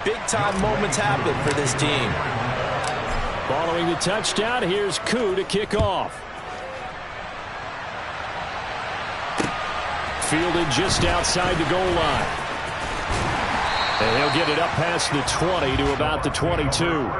Big-time moments happen for this team. Following the touchdown, here's Koo to kick off. Fielded just outside the goal line. And he'll get it up past the 20 to about the 22.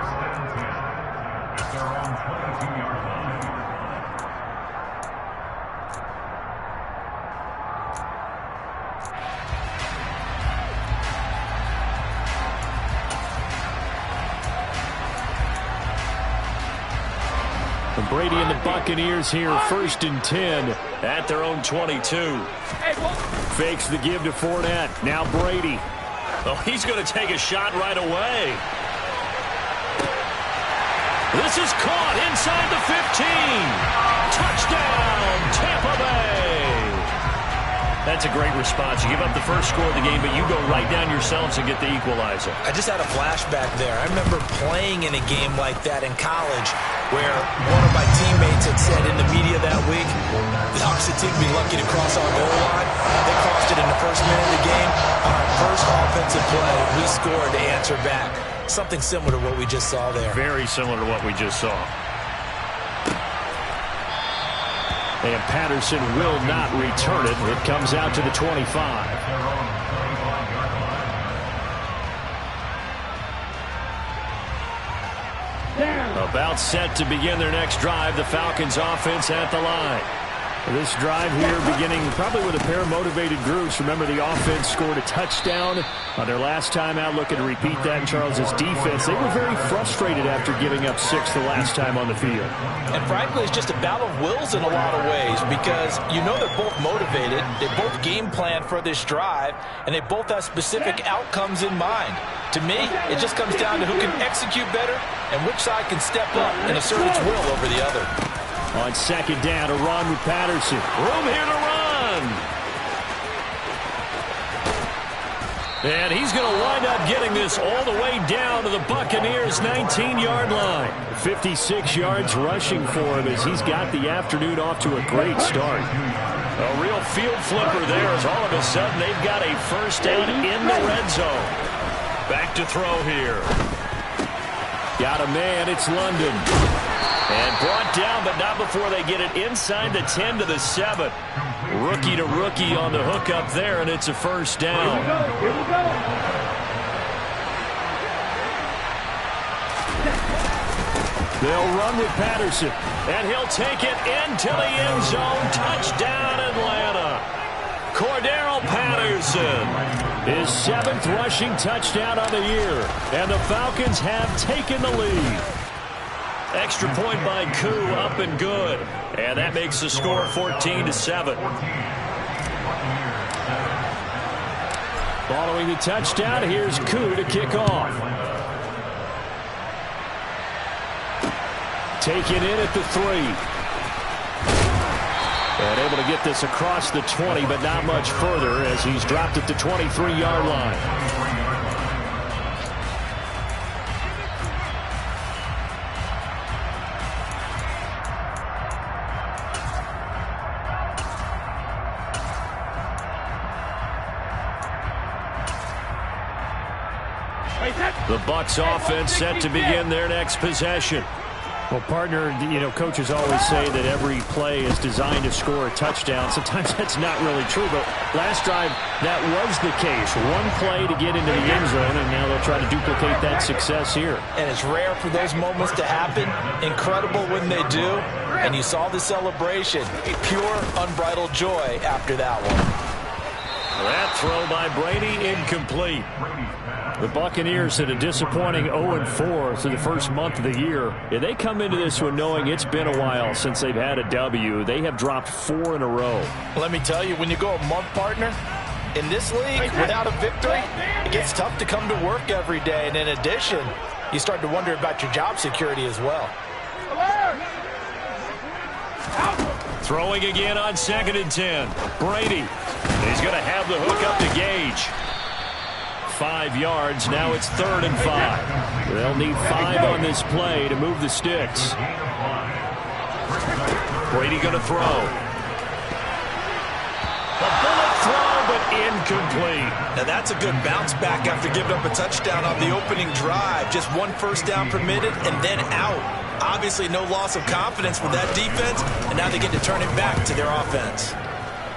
Brady and the Buccaneers here, 1st and 10 at their own 22. Fakes the give to Fournette. Now Brady. Oh, he's going to take a shot right away. This is caught inside the 15. Touchdown, Tampa Bay. That's a great response. You give up the first score of the game, but you go right down yourselves and get the equalizer. I just had a flashback there. I remember playing in a game like that in college where one of my teammates had said in the media that week, the opposite team would be lucky to cross our goal line. They crossed it in the first minute of the game. On our first offensive play, we scored to answer back. Something similar to what we just saw there. Very similar to what we just saw. And Patterson will not return it. It comes out to the 25. About set to begin their next drive. The Falcons offense at the line. This drive here beginning probably with a pair of motivated groups. Remember, the offense scored a touchdown on their last time out. Looking to repeat that in Charles's defense. They were very frustrated after giving up 6 the last time on the field. And frankly, it's just a battle of wills in a lot of ways because you know they're both motivated. They both game plan for this drive, and they both have specific outcomes in mind. To me, it just comes down to who can execute better and which side can step up and assert its will over the other. On 2nd down, a run with Patterson. Room here to run. And he's going to wind up getting this all the way down to the Buccaneers' 19-yard line. 56 yards rushing for him as he's got the afternoon off to a great start. A real field flipper there as all of a sudden they've got a first down in the red zone. Back to throw here. Got a man, it's London. And brought down, but not before they get it inside the 10 to the 7. Rookie to rookie on the hook up there, and it's a first down. Here we go. They'll run with Patterson, and he'll take it into the end zone. Touchdown, Atlanta. Cordero Patterson, his 7th rushing touchdown on the year, and the Falcons have taken the lead. Extra point by Koo, up and good. And that makes the score 14-7. Following the touchdown, here's Koo to kick off. Taken in at the 3. And able to get this across the 20, but not much further as he's dropped at the 23-yard line. The Bucs offense set to begin their next possession. Well, partner, coaches always say that every play is designed to score a touchdown. Sometimes that's not really true, but last drive, that was the case. One play to get into the end zone, and now they'll try to duplicate that success here. And it's rare for those moments to happen. Incredible when they do. And you saw the celebration. Pure, unbridled joy after that one. That throw by Brady, incomplete. The Buccaneers had a disappointing 0-4 through the first month of the year. And they come into this one knowing it's been a while since they've had a W. They have dropped 4 in a row. Let me tell you, when you go a month, partner, in this league, without a victory, it gets tough to come to work every day. And in addition, you start to wonder about your job security as well. Throwing again on 2nd and 10. Brady. He's going to have the hook up to Gage. 5 yards. Now it's 3rd and 5. They'll need 5 on this play to move the sticks. Brady going to throw. A bullet throw, but incomplete. Now that's a good bounce back after giving up a touchdown on the opening drive. Just one first down permitted and then out. Obviously no loss of confidence with that defense, and now they get to turn it back to their offense.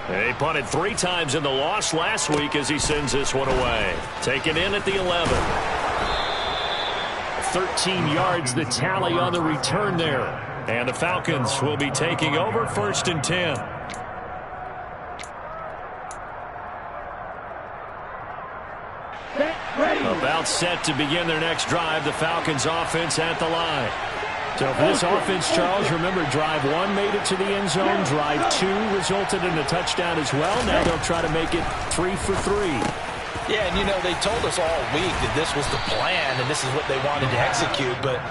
He punted 3 times in the loss last week as he sends this one away. Taken in at the 11. 13 yards the tally on the return there. And the Falcons will be taking over 1st and 10. About set to begin their next drive. The Falcons offense at the line. So for this offense, Charles, remember drive 1 made it to the end zone. Drive 2 resulted in a touchdown as well. Now they'll try to make it 3 for 3. Yeah, and you know, they told us all week that this was the plan and this is what they wanted to execute, but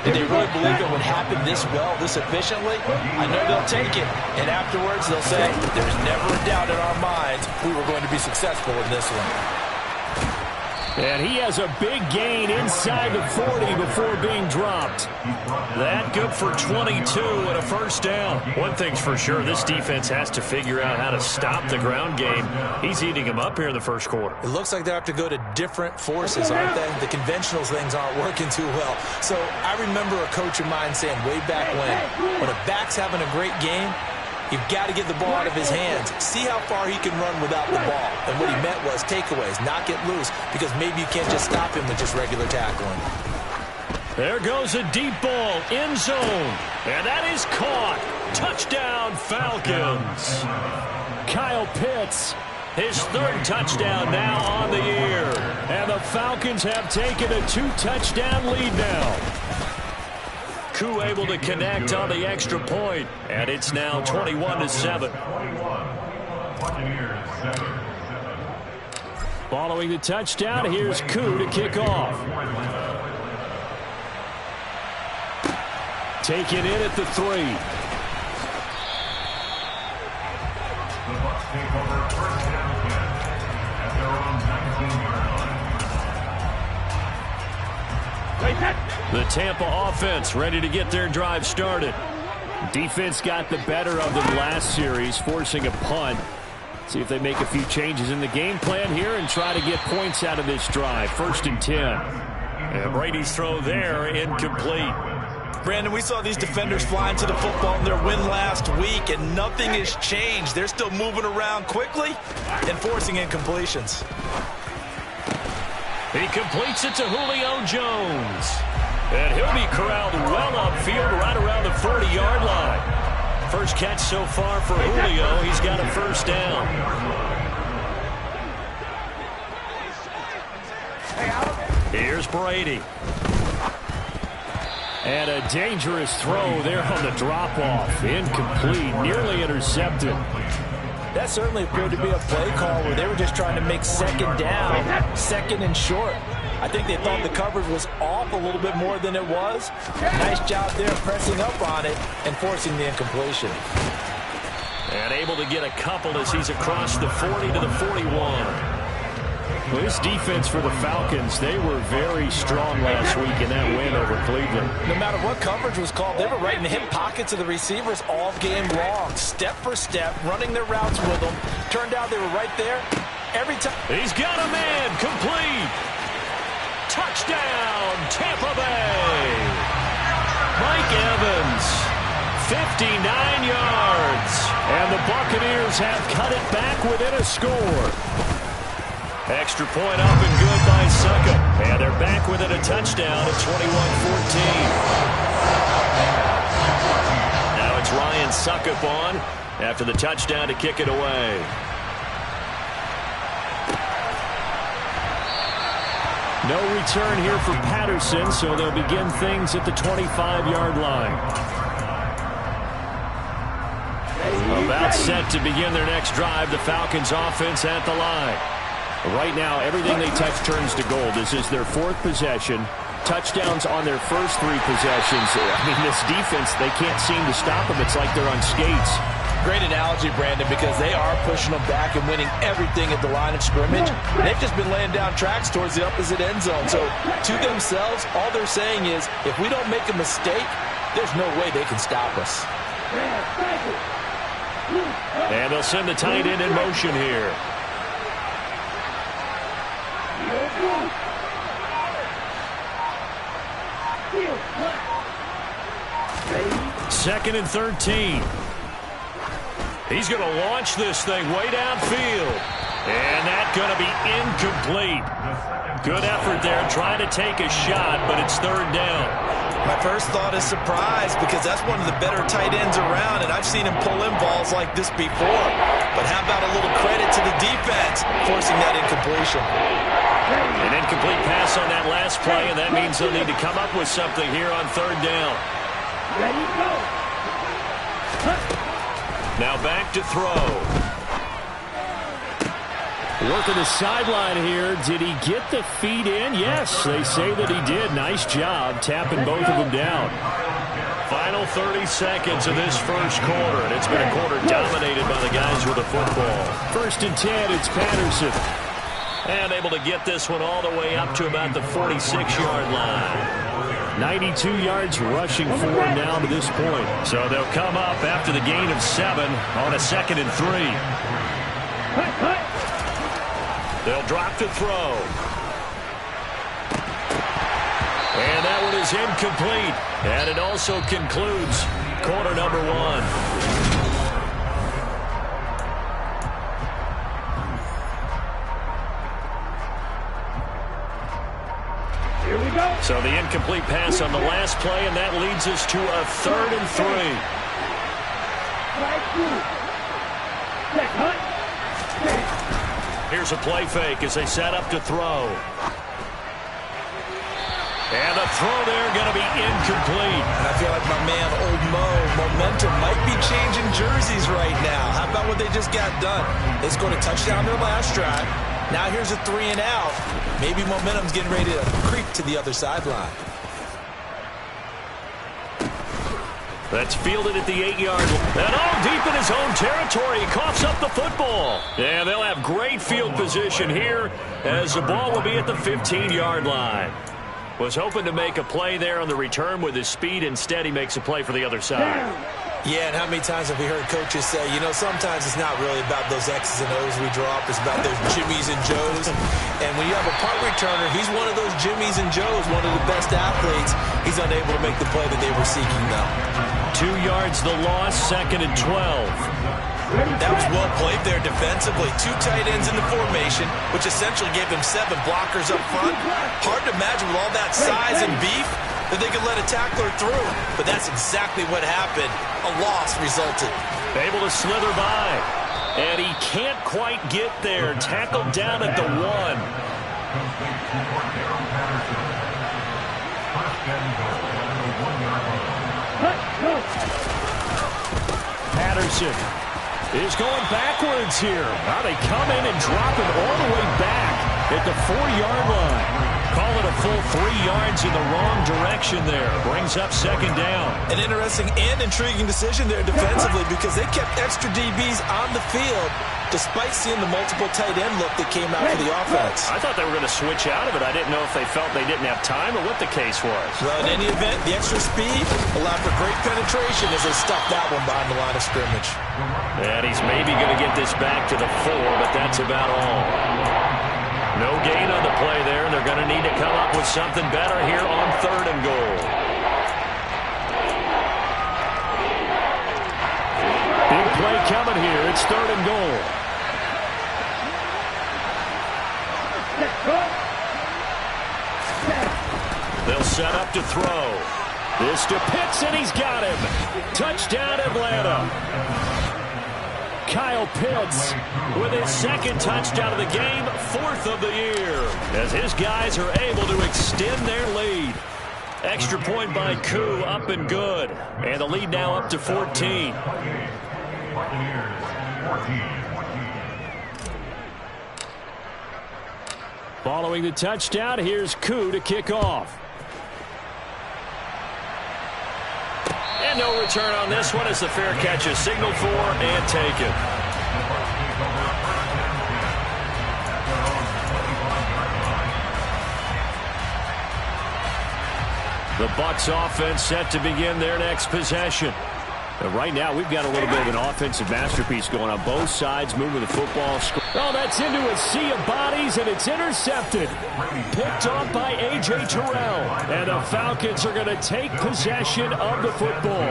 did they really believe it would happen this well, this efficiently? I know they'll take it, and afterwards they'll say, there's never a doubt in our minds we were going to be successful in this one. And he has a big gain inside the 40 before being dropped. That good for 22 and a first down. One thing's for sure, this defense has to figure out how to stop the ground game. He's eating him up here in the first quarter. It looks like they have to go to different forces, aren't they? The conventional things aren't working too well. So I remember a coach of mine saying way back when a back's having a great game, you've got to get the ball out of his hands. See how far he can run without the ball. And what he meant was takeaways, not get loose, because maybe you can't just stop him with just regular tackling. There goes a deep ball, end zone, and that is caught. Touchdown, Falcons. Kyle Pitts, his 3rd touchdown now on the year. And the Falcons have taken a 2-touchdown lead now. Koo able to connect on the extra point, and it's now 21-7. Following the touchdown, here's Koo to kick off. Taken in at the 3. The Bucs take over 1st down at their own 19-yard line. The Tampa offense ready to get their drive started. Defense got the better of them last series, forcing a punt. See if they make a few changes in the game plan here and try to get points out of this drive. 1st and 10. And Brady's throw there, incomplete. Brandon, we saw these defenders flying to the football in their win last week, and nothing has changed. They're still moving around quickly and forcing incompletions. He completes it to Julio Jones. And he'll be corralled well upfield right around the 40-yard line. First catch so far for Julio. He's got a first down. Here's Brady. And a dangerous throw there on the drop-off. Incomplete, nearly intercepted. That certainly appeared to be a play call where they were just trying to make 2nd down, 2nd and short. I think they thought the coverage was off a little bit more than it was. Nice job there pressing up on it and forcing the incompletion. And able to get a couple as he's across the 40 to the 41. Well, this defense for the Falcons, they were very strong last week in that win over Cleveland. No matter what coverage was called, they were right in the hip pockets of the receivers all game long, step for step, running their routes with them. Turned out they were right there every time. He's got a man, complete. Touchdown, Tampa Bay. Mike Evans, 59 yards. And the Buccaneers have cut it back within a score. Extra point up and good by Succop. And they're back within a touchdown at 21-14. Now it's Ryan Succop on after the touchdown to kick it away. No return here for Patterson, so they'll begin things at the 25-yard line. About set to begin their next drive, the Falcons offense at the line. Right now, everything they touch turns to gold. This is their 4th possession. Touchdowns on their first 3 possessions. I mean, this defense, they can't seem to stop them. It's like they're on skates. Great analogy, Brandon, because they are pushing them back and winning everything at the line of scrimmage. They've just been laying down tracks towards the opposite end zone. So to themselves, all they're saying is, if we don't make a mistake, there's no way they can stop us. And they'll send the tight end in motion here. Second and 13. He's going to launch this thing way downfield. And that's going to be incomplete. Good effort there trying to take a shot, but it's third down. My first thought is surprise because that's one of the better tight ends around, and I've seen him pull in balls like this before. But how about a little credit to the defense forcing that incompletion? An incomplete pass on that last play, and that means they'll need to come up with something here on third down. Ready, go. Now back to throw. Working the sideline here. Did he get the feet in? Yes, they say that he did. Nice job tapping both of them down. Final 30 seconds of this first quarter, and it's been a quarter dominated by the guys with the football. First and 10, it's Patterson. And able to get this one all the way up to about the 46-yard line. 92 yards rushing for him now to this point. So they'll come up after the gain of 7 on a 2nd and 3. They'll drop to throw. And that one is incomplete. And it also concludes quarter number 1. So the incomplete pass on the last play, and that leads us to a 3rd and 3. Here's a play fake as they set up to throw. And the throw there going to be incomplete. And I feel like my man, Old Mo, momentum might be changing jerseys right now. How about what they just got done? They scored a touchdown their last drive. Now here's a 3 and out. Maybe momentum's getting ready to creep to the other sideline. That's fielded at the 8-yard line. And all deep in his own territory. He coughs up the football. Yeah, they'll have great field position here as the ball will be at the 15-yard line. Was hoping to make a play there on the return with his speed. Instead, he makes a play for the other side. Yeah, and how many times have we heard coaches say, you know, sometimes it's not really about those X's and O's we draw up. It's about those Jimmies and Joes. And when you have a punt returner, he's one of those Jimmies and Joes, one of the best athletes. He's unable to make the play that they were seeking, though. 2 yards the loss, 2nd and 12. That was well played there defensively. 2 tight ends in the formation, which essentially gave them 7 blockers up front. Hard to imagine with all that size and beef that they could let a tackler through. But that's exactly what happened. A loss resulted. Able to slither by. And he can't quite get there. Tackled down at the 1. Patterson is going backwards here. Now they come in and drop him all the way back at the 4-yard line. Call it a full 3 yards in the wrong direction there. Brings up 2nd down. An interesting and intriguing decision there defensively because they kept extra DBs on the field despite seeing the multiple tight end look that came out for the offense. I thought they were going to switch out of it. I didn't know if they felt they didn't have time or what the case was. Well, in any event, the extra speed allowed for great penetration as they stuffed that one behind the line of scrimmage. And he's maybe going to get this back to the 4, but that's about all. No gain on the play there, and they're going to need to come up with something better here on 3rd and goal. Big play coming here. It's 3rd and goal. They'll set up to throw. This to Pitts, and he's got him. Touchdown, Atlanta. Kyle Pitts with his 2nd touchdown of the game, 4th of the year, as his guys are able to extend their lead. Extra point by Koo, up and good. And the lead now up to 14. Following the touchdown, here's Koo to kick off. And no return on this one as the fair catch is signaled for and taken. The Bucs offense set to begin their next possession. And right now, we've got a little bit of an offensive masterpiece going on both sides, moving the football. Oh, that's into a sea of bodies, and it's intercepted. Picked off by A.J. Terrell. And the Falcons are going to take possession of the football.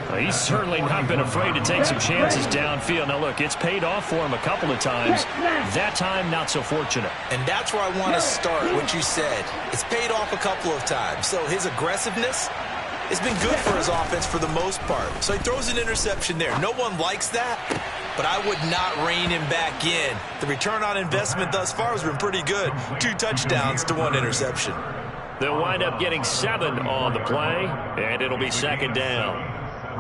Well, he's certainly not been afraid to take some chances downfield. Now, look, it's paid off for him a couple of times. That time, not so fortunate. And that's where I want to start, what you said. It's paid off a couple of times. So his aggressiveness, it's been good for his offense for the most part. So he throws an interception there. No one likes that, but I would not rein him back in. The return on investment thus far has been pretty good. 2 touchdowns to 1 interception. They'll wind up getting 7 on the play, and it'll be 2nd down.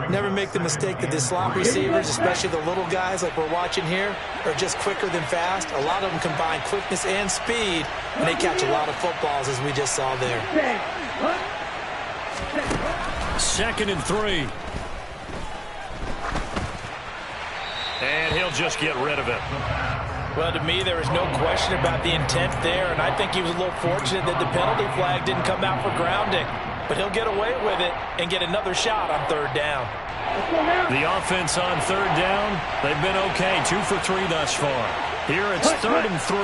Never make the mistake that the slot receivers, especially the little guys like we're watching here, are just quicker than fast. A lot of them combine quickness and speed, and they catch a lot of footballs, as we just saw there. 2nd and 3. And he'll just get rid of it. Well, to me, there is no question about the intent there, and I think he was a little fortunate that the penalty flag didn't come out for grounding. But he'll get away with it and get another shot on 3rd down. The offense on 3rd down, they've been okay. 2 for 3 thus far. Here it's 3rd and 3.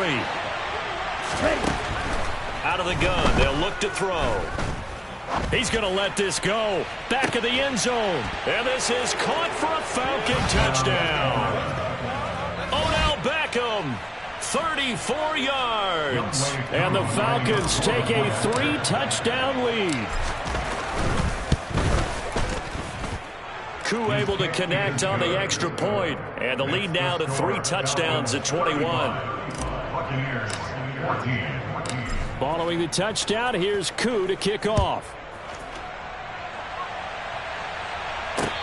Out of the gun, they'll look to throw. He's going to let this go. Back of the end zone. And this is caught for a Falcon touchdown. Odell Beckham, 34 yards. And the Falcons take a 3-touchdown lead. Koo able to connect on the extra point. And the lead now to 3 touchdowns at 21. Following the touchdown, here's Koo to kick off.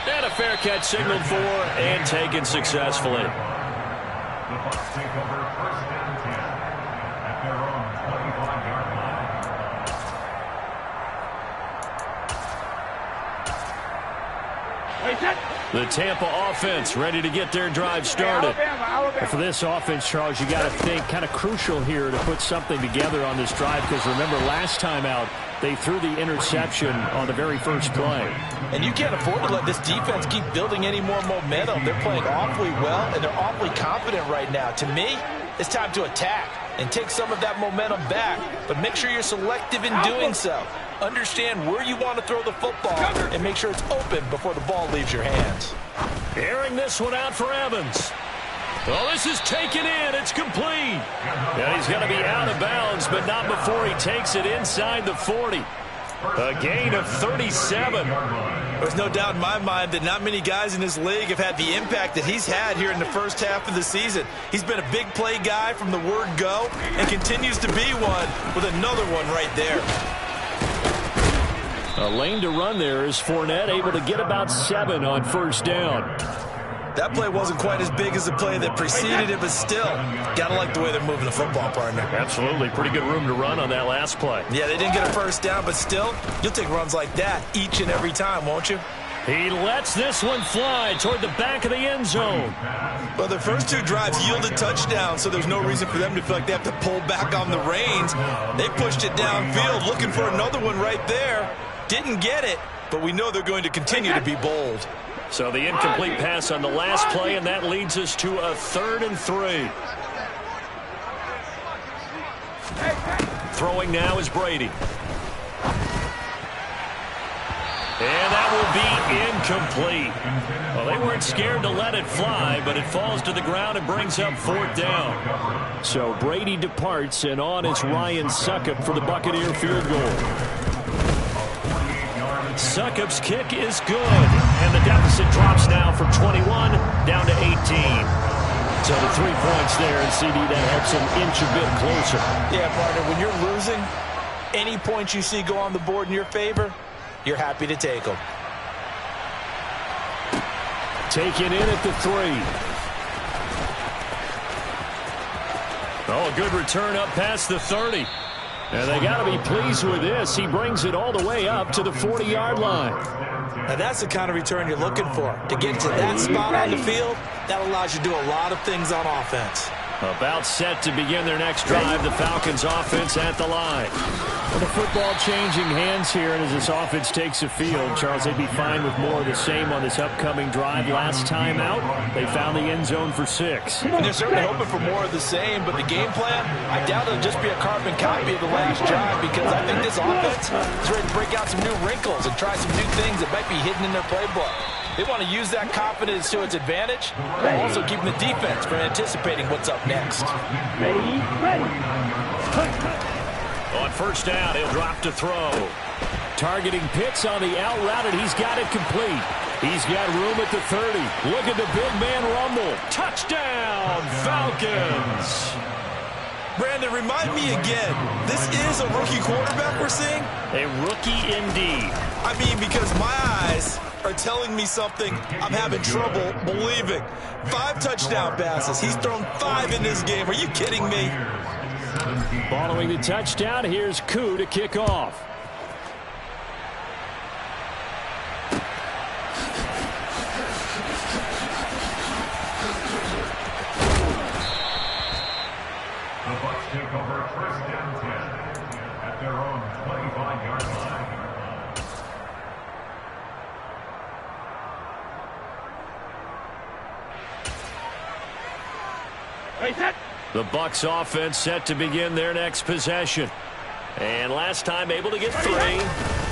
And a fair catch signaled for and taken successfully. The Bucs take over 1st and 10 at their own 25-yard line. The Tampa offense ready to get their drive started. And for this offense, Charles, you got to think kind of crucial here to put something together on this drive, because remember last time out they threw the interception on the very first play. And you can't afford to let this defense keep building any more momentum. They're playing awfully well, and they're awfully confident right now. To me, it's time to attack and take some of that momentum back, but make sure you're selective in doing so. Understand where you want to throw the football and make sure it's open before the ball leaves your hands. Airing this one out for Evans. Oh, this is taken in. It's complete. Yeah, he's going to be out of bounds, but not before he takes it inside the 40. A gain of 37. There's no doubt in my mind that not many guys in this league have had the impact that he's had here in the first half of the season. He's been a big play guy from the word go and continues to be one with another one right there. A lane to run there is Fournette able to get about 7 on 1st down. That play wasn't quite as big as the play that preceded it, but still, got to like the way they're moving the football, partner. Absolutely. Pretty good room to run on that last play. Yeah, they didn't get a 1st down, but still, you'll take runs like that each and every time, won't you? He lets this one fly toward the back of the end zone. Well, the first 2 drives yielded touchdowns, so there's no reason for them to feel like they have to pull back on the reins. They pushed it downfield, looking for another one right there. Didn't get it, but we know they're going to continue to be bold. So the incomplete pass on the last play, and that leads us to a 3rd and 3. Throwing now is Brady. And that will be incomplete. Well, they weren't scared to let it fly, but it falls to the ground and brings up 4th down. So Brady departs, and on is Ryan Succop for the Buccaneer field goal. Succop's kick is good, and the deficit drops now from 21 down to 18. So the 3 points there, and CD, that helps him inch a bit closer. Yeah, partner, when you're losing, any points you see go on the board in your favor, you're happy to take them. Taken in at the 3. Oh, a good return up past the 30. And they got to be pleased with this. He brings it all the way up to the 40-yard line. Now that's the kind of return you're looking for. To get to that spot on the field, that allows you to do a lot of things on offense. About set to begin their next drive. The Falcons offense at the line. Well, the football changing hands here, and as this offense takes the field, Charles, they'd be fine with more of the same on this upcoming drive. Last time out, they found the end zone for 6. And they're certainly hoping for more of the same, but the game plan, I doubt it'll just be a carbon copy of the last drive, because I think this offense is ready to break out some new wrinkles and try some new things that might be hidden in their playbook. They want to use that confidence to its advantage, while also keeping the defense from anticipating what's up next. Ready. On first down, he'll drop to throw. Targeting Pitts on the out route, and he's got it complete. He's got room at the 30. Look at the big man rumble. Touchdown, Falcons! Brandon, remind me again, this is a rookie quarterback we're seeing? A rookie indeed. I mean, because my eyes are telling me something I'm having trouble believing. 5 touchdown passes. He's thrown 5 in this game. Are you kidding me? Following the touchdown, here's Koo to kick off. The Bucs take over first and 10 at their own 25-yard line. The Bucs offense set to begin their next possession. And last time able to get 3.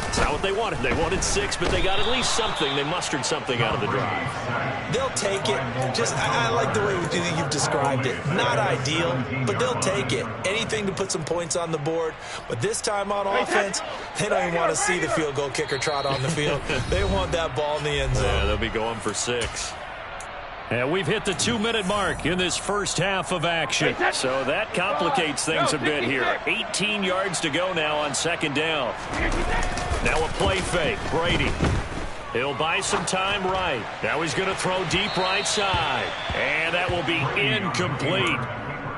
It's not what they wanted. They wanted 6, but they got at least something. They mustered something out of the drive. They'll take it. I like the way you've described it. Not ideal, but they'll take it. Anything to put some points on the board. But this time on offense, they don't even want to see the field goal kicker trot on the field. They want that ball in the end zone. Yeah, they'll be going for 6. And we've hit the 2-minute mark in this first half of action. So that complicates things a bit here. 18 yards to go now on second down. Now a play fake. Brady. He'll buy some time right. Now he's going to throw deep right side. And that will be incomplete.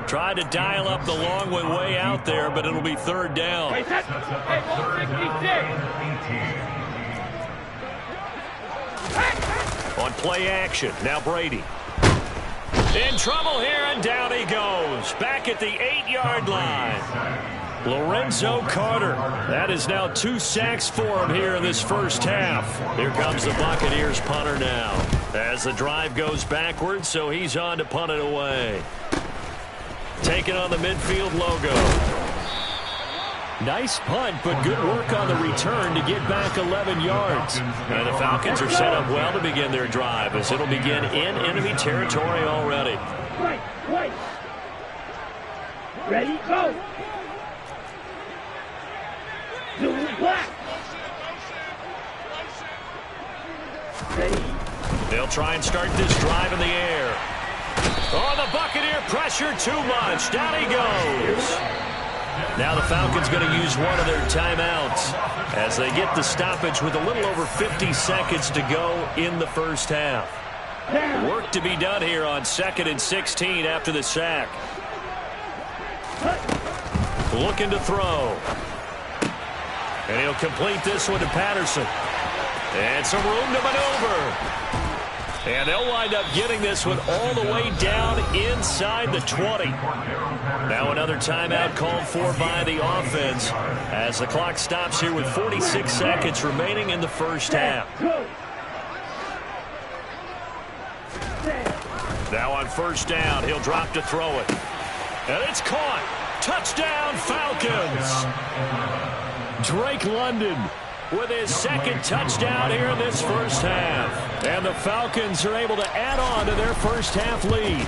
Tried to dial up the long one way out there, but it'll be third down. On play action, now Brady. In trouble here, and down he goes. Back at the 8-yard line. Lorenzo Carter. That is now 2 sacks for him here in this first half. Here comes the Buccaneers punter now. As the drive goes backwards, so he's on to punt it away. Taking on the midfield logo. Nice punt, but good work on the return to get back 11 yards. And the Falcons are set up well to begin their drive, as it'll begin in enemy territory already. Right. Ready, go. Blue, black. Ready. They'll try and start this drive in the air. Oh, the Buccaneer pressure too much. Down he goes. Now the Falcons going to use one of their timeouts as they get the stoppage with a little over 50 seconds to go in the first half. Work to be done here on 2nd and 16 after the sack. Looking to throw. And he'll complete this one to Patterson. And some room to maneuver. And they'll wind up getting this one all the way down inside the 20. Now another timeout called for by the offense as the clock stops here with 46 seconds remaining in the first half. Now on first down, he'll drop to throw it. And it's caught. Touchdown, Falcons. Drake London with his second touchdown here in this first half. And the Falcons are able to add on to their first half lead.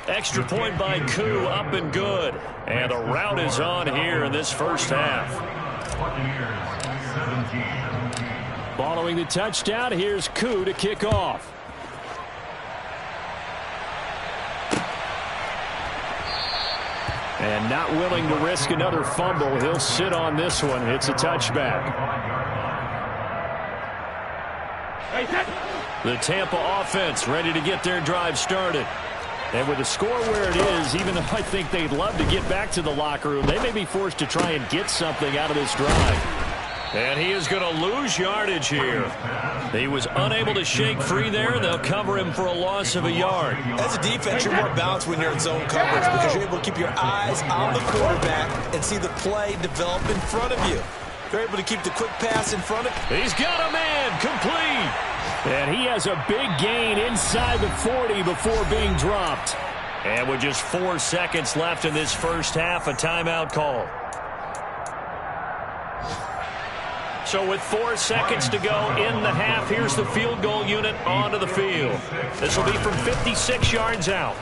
Extra point by Koo, up and good. And the route is on here in this first half. Following the touchdown, here's Koo to kick off. And not willing to risk another fumble, he'll sit on this one. It's a touchback. The Tampa offense ready to get their drive started. And with the score where it is, even though I think they'd love to get back to the locker room, they may be forced to try and get something out of this drive. And he is going to lose yardage here. He was unable to shake free there, and they'll cover him for a loss of a yard. As a defense, you're more balanced when you're in zone coverage because you're able to keep your eyes on the quarterback and see the play develop in front of you. They're able to keep the quick pass in front of you. He's got a man complete. And he has a big gain inside the 40 before being dropped. And with just 4 seconds left in this first half, a timeout call. So with 4 seconds to go in the half, here's the field goal unit onto the field. This will be from 56 yards out.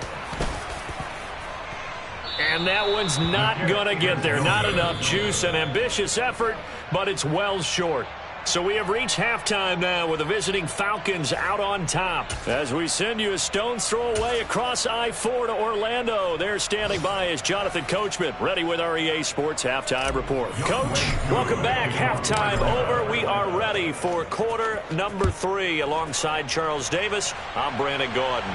And that one's not going to get there. Not enough juice. An ambitious effort, but it's well short. So we have reached halftime now with the visiting Falcons out on top. As we send you a stone's throw away across I-4 to Orlando. There standing by is Jonathan Coachman, ready with our EA Sports Halftime Report. Coach, welcome back. Halftime over. We are ready for quarter number 3. Alongside Charles Davis, I'm Brandon Gordon.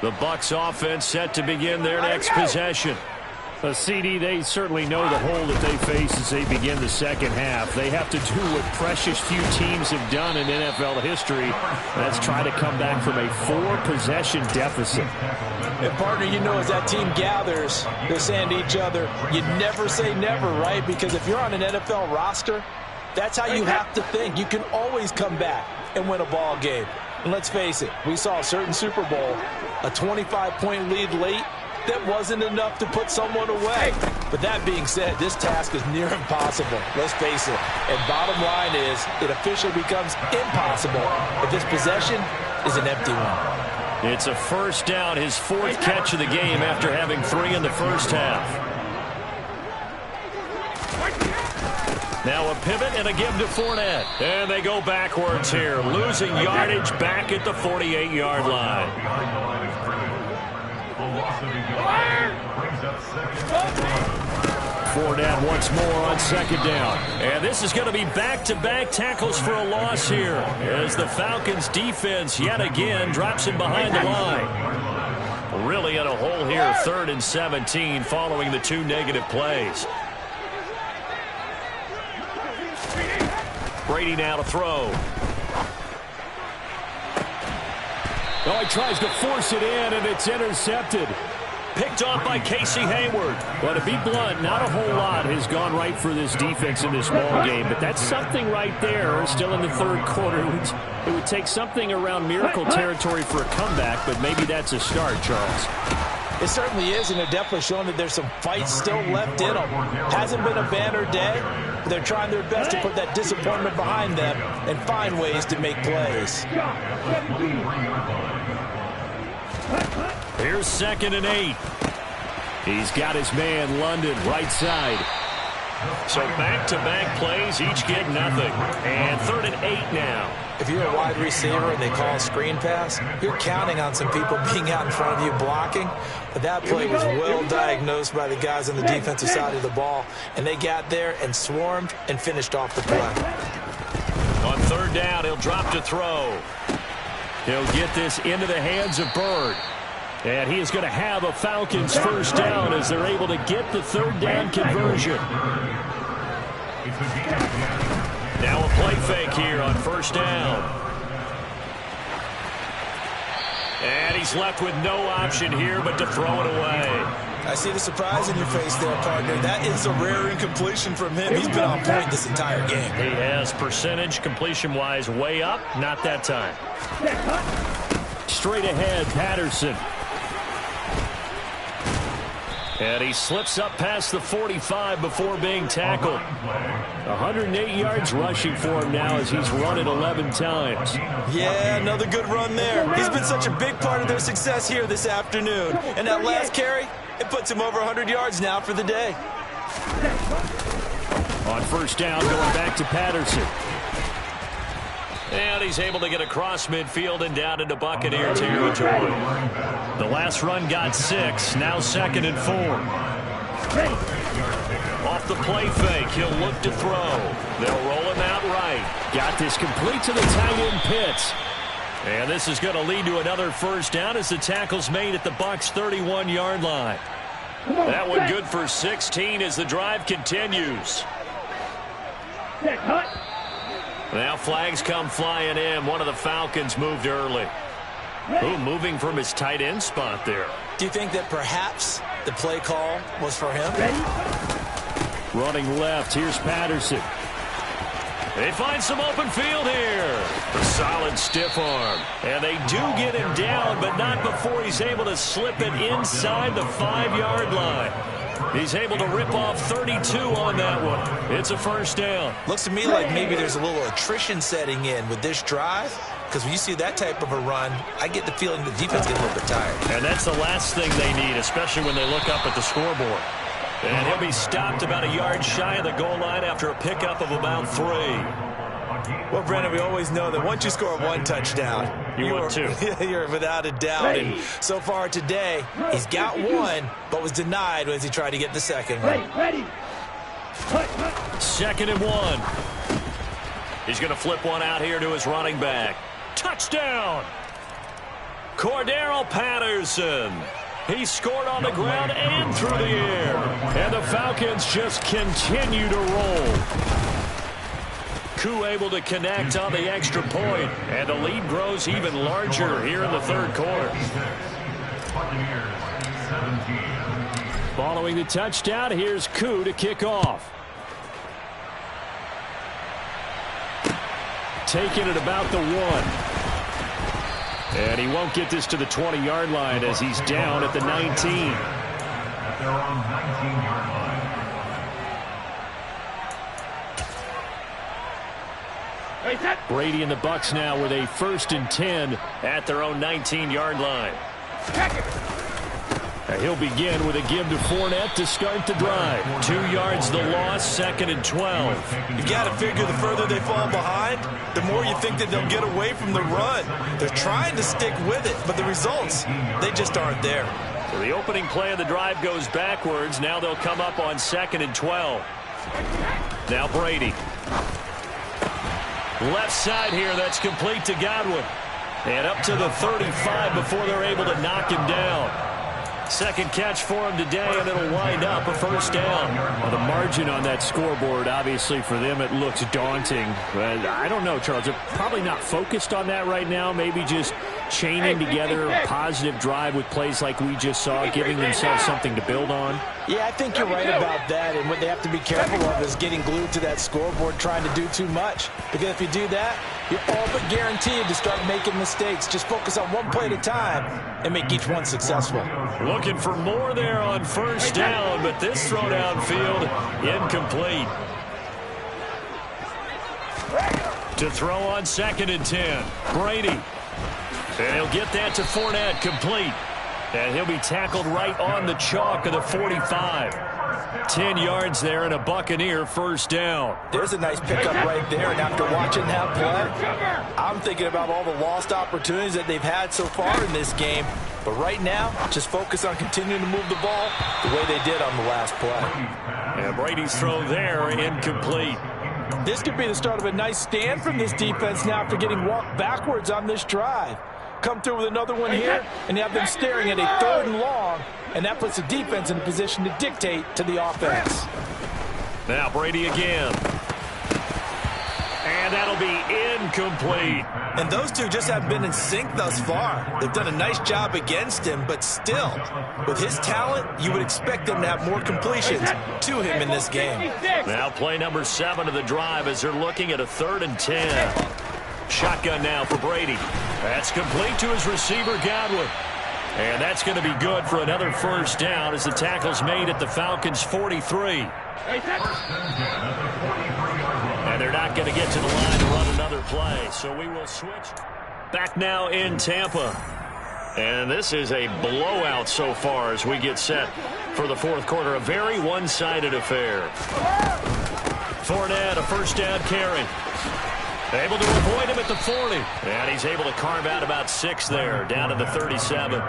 The Bucs offense set to begin their next possession. CD, they certainly know the hole that they face as they begin the second half. They have to do what precious few teams have done in NFL history. That's try to come back from a 4-possession deficit. And, partner, you know, as that team gathers, they're saying to each other, you never say never, right? Because if you're on an NFL roster, that's how you have to think. You can always come back and win a ball game. And let's face it, we saw a certain Super Bowl, a 25-point lead late, that wasn't enough to put someone away. But that being said, this task is near impossible. Let's face it. And bottom line is, it officially becomes impossible if this possession is an empty one. It's a first down, his 4th catch of the game after having 3 in the first half. Now a pivot and a give to Fournette. And they go backwards here, losing yardage back at the 48-yard line. Fournette once more on second down. And this is going to be back-to-back tackles for a loss here as the Falcons defense yet again drops him behind the line. Really in a hole here, 3rd and 17 following the 2 negative plays. Brady now to throw. Oh, he tries to force it in, and it's intercepted. Picked off by Casey Hayward. Well, to be blunt, not a whole lot has gone right for this defense in this ball game, but that's something right there. Still in the 3rd quarter. It would take something around miracle territory for a comeback, but maybe that's a start, Charles. It certainly is, and they're definitely showing that there's some fight still left in them. Hasn't been a banner day, but they're trying their best to put that disappointment behind them and find ways to make plays. Here's 2nd and 8. He's got his man, London, right side. So back-to-back plays, each get nothing. And 3rd and 8 now. If you're a wide receiver and they call a screen pass, you're counting on some people being out in front of you blocking. But that play was well diagnosed by the guys on the defensive side of the ball. And they got there and swarmed and finished off the play. On 3rd down, he'll drop to throw. He'll get this into the hands of Bird. And he is going to have a Falcons first down as they're able to get the 3rd down conversion. Now a play fake here on 1st down. And he's left with no option here but to throw it away. I see the surprise in your face there, partner. That is a rare incompletion from him. He's been on point this entire game. He has percentage completion-wise way up. Not that time. Straight ahead, Patterson. And he slips up past the 45 before being tackled. 108 yards rushing for him now as he's run it 11 times. Yeah, another good run there. He's been such a big part of their success here this afternoon. And that last carry, it puts him over 100 yards now for the day. On 1st down, going back to Patterson. And he's able to get across midfield and down into Buccaneer territory. The last run got 6, now 2nd and 4. Off the play fake, he'll look to throw. They'll roll him out right. Got this complete to the tight end Pitts. And this is going to lead to another first down as the tackle's made at the Bucs' 31-yard line. That one good for 16 as the drive continues. Now flags come flying in. One of the Falcons moved early. Ooh, moving from his tight end spot there. Do you think that perhaps the play call was for him? Running left, here's Patterson. They find some open field here. A solid stiff arm. And they do get him down, but not before he's able to slip it inside the 5-yard line. He's able to rip off 32 on that one. It's a first down. Looks to me like maybe there's a little attrition setting in with this drive. Because when you see that type of a run, I get the feeling the defense gets a little bit tired. And that's the last thing they need, especially when they look up at the scoreboard. And he'll be stopped about a yard shy of the goal line after a pickup of about 3. Well, Brennan, we always know that once you score one touchdown, you're without a doubt. And so far today, he's got one, but was denied as he tried to get the second one. 2nd and 1. He's going to flip one out here to his running back. Touchdown! Cordero Patterson. He scored on the ground and through the air. And the Falcons just continue to roll. Koo able to connect on the extra point. And the lead grows even larger here in the third quarter. Following the touchdown, here's Koo to kick off. Taking it about the 1. And he won't get this to the 20-yard line as he's down at the 19. At their own 19-yard line. Brady and the Bucs now with a 1st and 10 at their own 19-yard line. And he'll begin with a give to Fournette to start the drive. 2 yards the loss, 2nd and 12. You got to figure the further they fall behind, the more you think that they'll get away from the run. They're trying to stick with it, but the results, they just aren't there. So the opening play of the drive goes backwards. Now they'll come up on 2nd and 12. Now Brady. Left side here, that's complete to Godwin. And up to the 35 before they're able to knock him down. Second catch for him today, and it'll wind up a first down. Well, the margin on that scoreboard, obviously, for them, it looks daunting. But I don't know, Charles. They're probably not focused on that right now. Maybe just chaining together a positive drive with plays like we just saw, giving themselves something to build on. Yeah, I think you're right about that. And what they have to be careful of is getting glued to that scoreboard, trying to do too much. Because if you do that, you're all but guaranteed to start making mistakes. Just focus on one play at a time and make each one successful. Looking for more there on first down, but this throw downfield incomplete. To throw on 2nd and 10. Brady. And he'll get that to Fournette, complete. And he'll be tackled right on the chalk of the 45. 10 yards there and a Buccaneer first down. There's a nice pickup right there, and after watching that play, I'm thinking about all the lost opportunities that they've had so far in this game. But right now, just focus on continuing to move the ball the way they did on the last play. And Brady's throw there, incomplete. This could be the start of a nice stand from this defense now after getting walked backwards on this drive. Come through with another one here, and you have them staring at a 3rd and long, and that puts the defense in a position to dictate to the offense. Now Brady again. And that'll be incomplete. And those two just haven't been in sync thus far. They've done a nice job against him, but still, with his talent, you would expect them to have more completions to him in this game. Now play number 7 of the drive as they're looking at a 3rd and 10. Shotgun now for Brady. That's complete to his receiver, Godwin. And that's going to be good for another first down as the tackle's made at the Falcons' 43. And they're not going to get to the line to run another play, so we will switch. Back now in Tampa. And this is a blowout so far as we get set for the fourth quarter. A very one-sided affair. Fournette, a first down carry. Able to avoid him at the 40. And he's able to carve out about 6 there, down to the 37.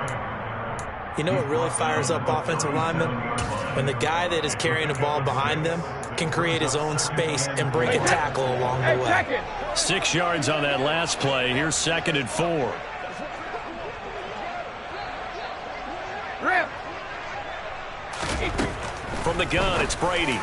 You know what really fires up offensive linemen? When the guy that is carrying the ball behind them can create his own space and break a tackle along the way. 6 yards on that last play. Here's 2nd and 4. From the gun, it's Brady.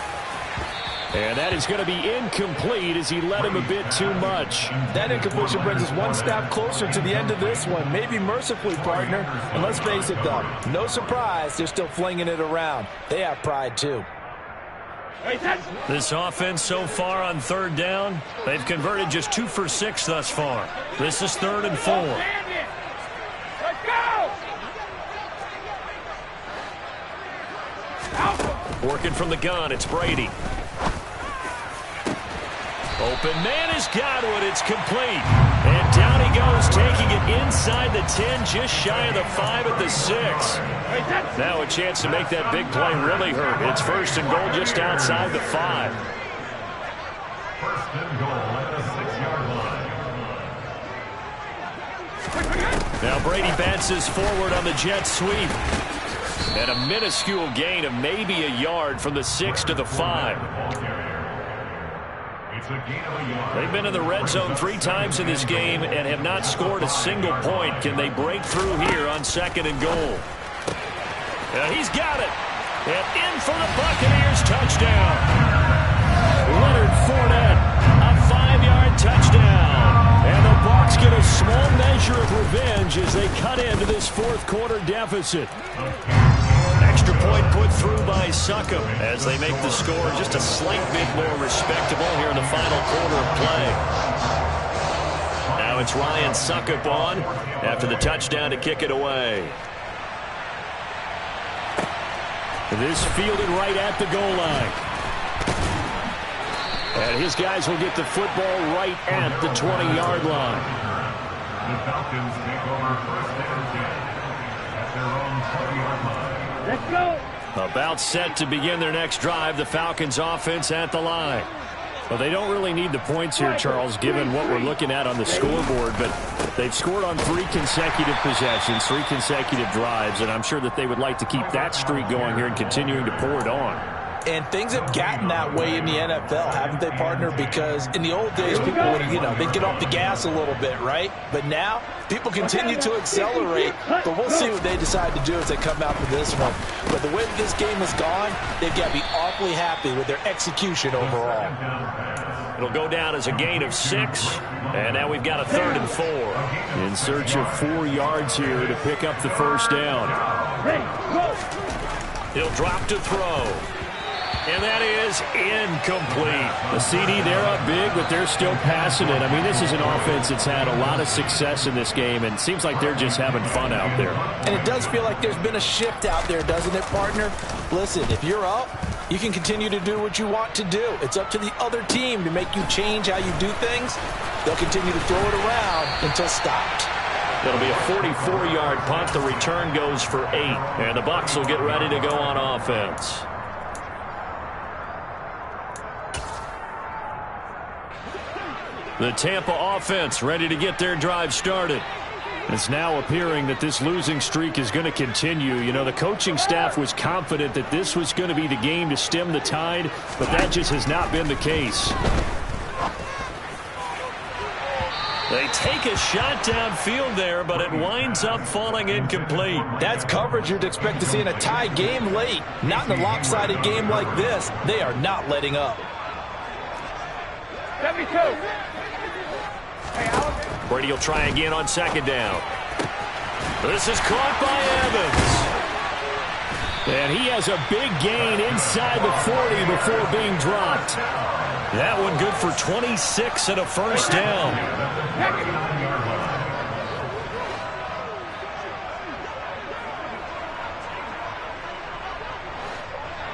And that is going to be incomplete as he led him a bit too much. That incompletion brings us one step closer to the end of this one. Maybe mercifully, partner. And let's face it, though, no surprise, they're still flinging it around. They have pride, too. This offense so far on 3rd down, they've converted just 2 for 6 thus far. This is 3rd and 4. Let's go! Working from the gun, it's Brady. Open man has got it. It's complete. And down he goes, taking it inside the 10, just shy of the 5 at the 6. Now a chance to make that big play really hurt. It's 1st and goal just outside the 5. 1st and goal at the 6-yard line. Now Brady bounces forward on the jet sweep. And a minuscule gain of maybe a yard from the 6 to the 5. They've been in the red zone 3 times in this game and have not scored a single point. Can they break through here on 2nd and goal? He's got it. And in for the Buccaneers touchdown. Leonard Fournette, a 5-yard touchdown. And the Bucs get a small measure of revenge as they cut into this 4th quarter deficit. Extra point put through by Succop as they make the score just a slight bit more respectable here in the final quarter of play. Now it's Ryan Succop on after the touchdown to kick it away. This fielded right at the goal line. And his guys will get the football right at the 20-yard line. The Falcons take over 1st and 10 at their own 20-yard line. Let's go! About set to begin their next drive, the Falcons offense at the line. Well, they don't really need the points here, Charles, given what we're looking at on the scoreboard, but they've scored on 3 consecutive possessions, 3 consecutive drives, and I'm sure that they would like to keep that streak going here and continuing to pour it on. And things have gotten that way in the NFL, haven't they, partner? Because in the old days, people would, they'd get off the gas a little bit, right? But now, people continue to accelerate. But we'll see what they decide to do as they come out for this one. But the way that this game has gone, they've got to be awfully happy with their execution overall. It'll go down as a gain of 6. And now we've got a 3rd and 4. In search of 4 yards here to pick up the 1st down. He'll drop to throw. And that is incomplete. The CD, they're up big, but they're still passing it. I mean, this is an offense that's had a lot of success in this game, and it seems like they're just having fun out there. And it does feel like there's been a shift out there, doesn't it, partner? Listen, if you're up, you can continue to do what you want to do. It's up to the other team to make you change how you do things. They'll continue to throw it around until stopped. It'll be a 44-yard punt. The return goes for 8. And the Bucs will get ready to go on offense. The Tampa offense ready to get their drive started. It's now appearing that this losing streak is going to continue. You know, the coaching staff was confident that this was going to be the game to stem the tide, but that just has not been the case. They take a shot downfield there, but it winds up falling incomplete. That's coverage you'd expect to see in a tie game late. Not in a lopsided game like this. They are not letting up. 72. Brady will try again on 2nd down. This is caught by Evans. And he has a big gain inside the 40 before being dropped. That one good for 26 and a 1st down.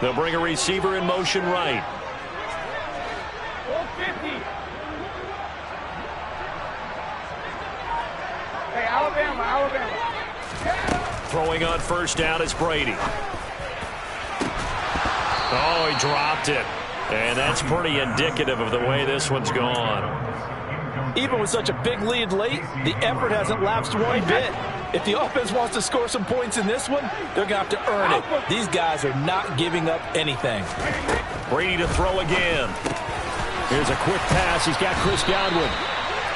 They'll bring a receiver in motion right. 450. Hey, Alabama. Throwing on 1st down is Brady. Oh, he dropped it. And that's pretty indicative of the way this one's gone. Even with such a big lead late, the effort hasn't lapsed one bit. If the offense wants to score some points in this one, they're going to have to earn it. These guys are not giving up anything. Brady to throw again. Here's a quick pass. He's got Chris Godwin.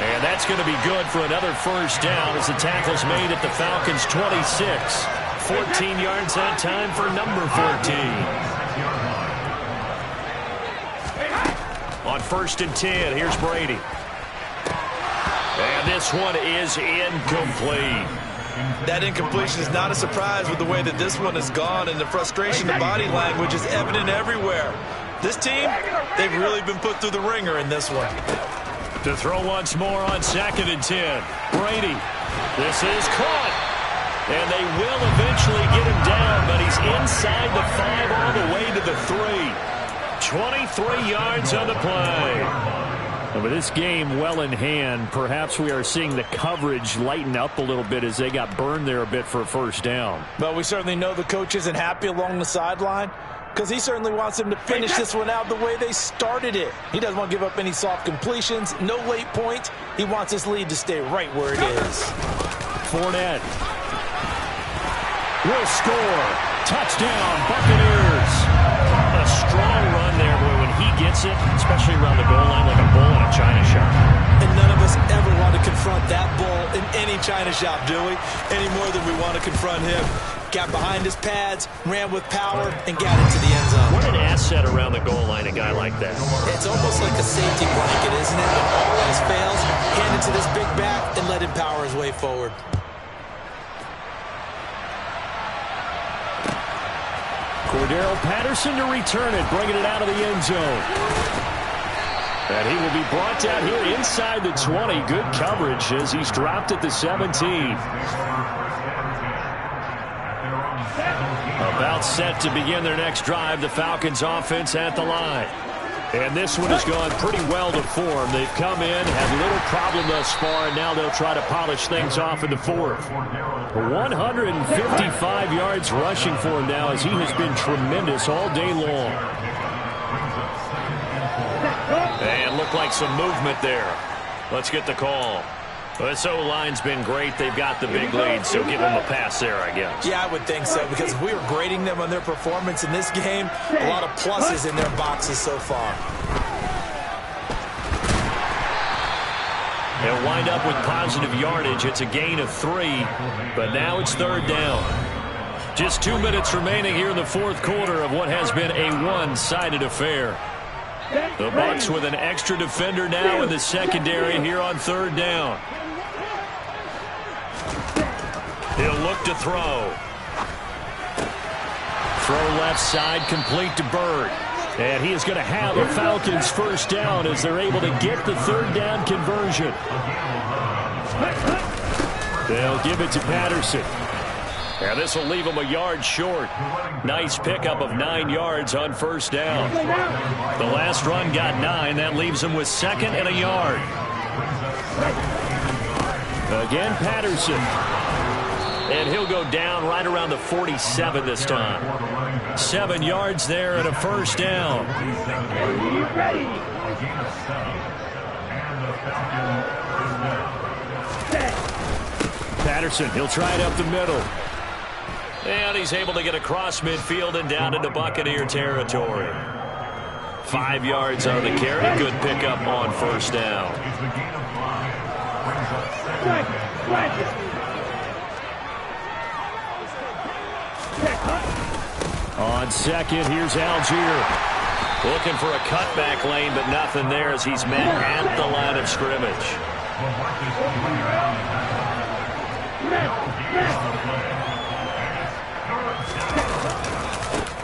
And that's going to be good for another first down as the tackle's made at the Falcons' 26. 14 yards that time for number 14. On 1st and 10, here's Brady. And this one is incomplete. That incompletion is not a surprise with the way that this one has gone, and the frustration, the body language is evident everywhere. This team, they've really been put through the ringer in this one. To throw once more on 2nd and 10. Brady. This is caught. And they will eventually get him down, but he's inside the 5 all the way to the 3. 23 yards on the play. And with this game well in hand, perhaps we are seeing the coverage lighten up a little bit as they got burned there a bit for a first down. But we certainly know the coach isn't happy along the sideline because he certainly wants them to finish this one out the way they started it. He doesn't want to give up any soft completions, no late points. He wants this lead to stay right where it is. Fournette will score. Touchdown, Buccaneers. A strong run there, boy, when he gets it, especially around the goal line like a bull in a china shop. And none of us ever want to confront that bull in any china shop, do we? Any more than we want to confront him. Got behind his pads, ran with power, and got into the end zone. What an asset around the goal line, a guy like that. It's almost like a safety blanket, isn't it? When all else fails, hand it to this big back and let him power his way forward. Cordero Patterson to return it, bringing it out of the end zone. And he will be brought down here inside the 20. Good coverage as he's dropped at the 17. About set to begin their next drive, the Falcons offense at the line. And this one has gone pretty well to form. They've come in, had little problem thus far, and now they'll try to polish things off in the 4th. 155 yards rushing for him now as he has been tremendous all day long. And looked like some movement there. Let's get the call. This O-line's been great. They've got the big lead, so give them a pass there, I guess. Yeah, I would think so, because if we were grading them on their performance in this game, a lot of pluses in their boxes so far. They'll wind up with positive yardage. It's a gain of 3, but now it's 3rd down. Just 2 minutes remaining here in the 4th quarter of what has been a one-sided affair. The Bucs with an extra defender now in the secondary here on 3rd down. He'll look to throw. Throw left side, complete to Bird. And he is going to have a Falcons first down as they're able to get the 3rd down conversion. They'll give it to Patterson. Yeah, this will leave him a yard short. Nice pickup of 9 yards on 1st down. The last run got 9. That leaves him with 2nd and a yard. Again, Patterson. And he'll go down right around the 47 this time. 7 yards there and a first down. Patterson, he'll try it up the middle. And he's able to get across midfield and down into Buccaneer territory. 5 yards on the carry. Good pickup on first down. On second, here's Algier. Looking for a cutback lane, but nothing there as he's met at the line of scrimmage.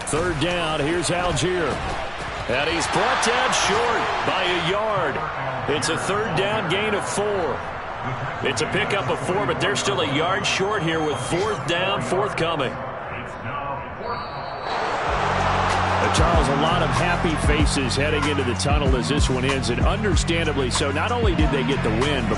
Third down, here's Algier. And he's brought down short by a yard. It's a 3rd down gain of 4. It's a pickup of 4, but they're still a yard short here with 4th down forthcoming. Charles, a lot of happy faces heading into the tunnel as this one ends, and understandably so. Not only did they get the win, but